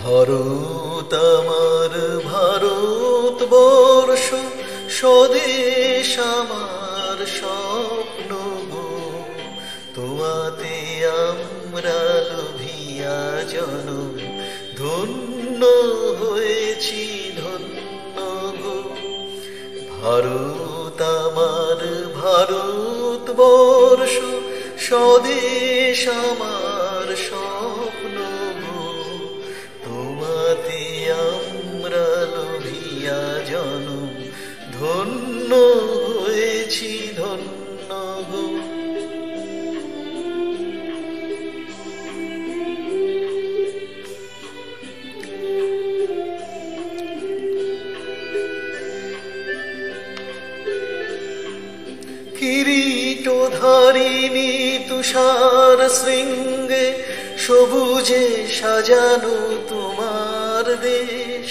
ভারত আমার ভারতবর্ষ, স্বদেশ আমার স্বপ্ন গো। তোমাতে আমরা লোভিয়া জনম, ধন্য হয়েছি ধন্য গো। ভারত আমার ভারতবর্ষ, স্বদেশ আমার স্বপ্ন গো। তোমাতে আমরা লোভিয়া জনম, ধন্য হয়েছি ধন্য গো। কিরীটধারিণী তুষার শৃঙ্গে, সবুজে সাজানো তোমার দেশ।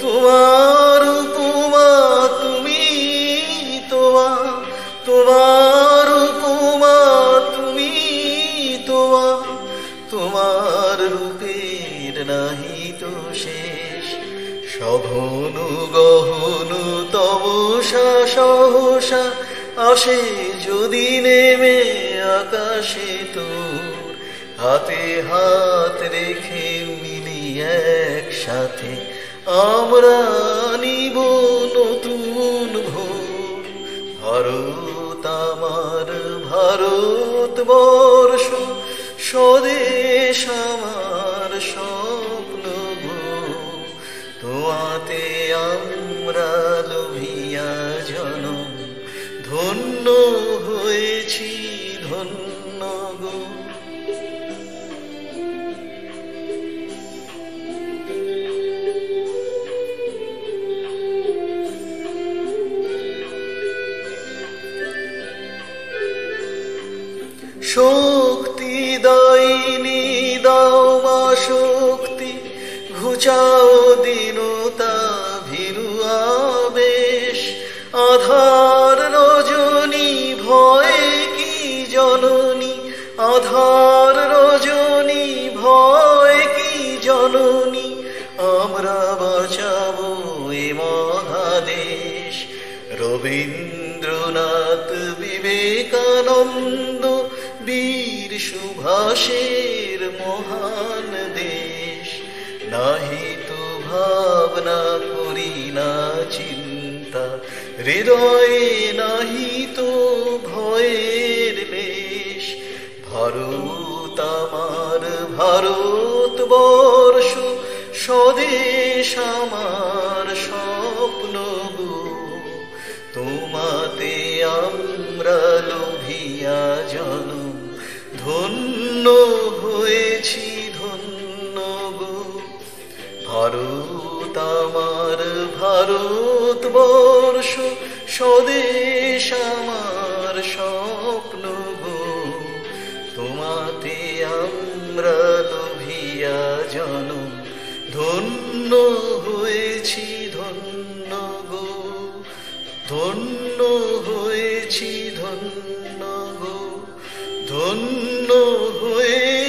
তোমার উপমা তুমি তোয়া, তোমার উপমা তুমি তোয়া। তোমার রূপের নাহি তো শেষ, সঘন গহন তমসা সহসা আসে যদি নেমে আকাশে তোর। হাতে হাত রেখে মিলি একসাথে, আমরা নিব নতুন ভোর। ভারত আমার ভারতবর্ষ, স্বদেশ আমার স্বপ্ন গো। তোমাতে আমরা লোভিয়া জনম, ধন্য হয়েছি ধন্য গো। শক্তি দায়িনী দাও মা শক্তি, ঘুচাও দীনতা ভীরু আবেশ। আধার রজনী ভয় কি জননী, আধার রজনী ভয় কি জননী। আমরা বাঁচাবো এ মহাদেশ। রবীন্দ্রনাথ বিবেকানন্দ বীর সুভাষের মহান দেশ। নাহি তো ভাবনা করি না চিন্তা, হৃদয়ে নাহি তো ভয়ের লেশ। ভারত আমার ভারতবর্ষ, স্বদেশ আমার স্বপ্ন গো। তোমাতে আমরা লোভিয়া জনম, ধন্য হয়েছি ধন্য গো। ভারত আমার ভারতবর্ষ, স্বদেশ আমার স্বপ্ন গো। তোমাতে আমরা লোভিয়া জনম, ধন্য হয়েছি ধন্য গো। ধন্য হয়েছি ধন্য গো, ধন্য হয়ে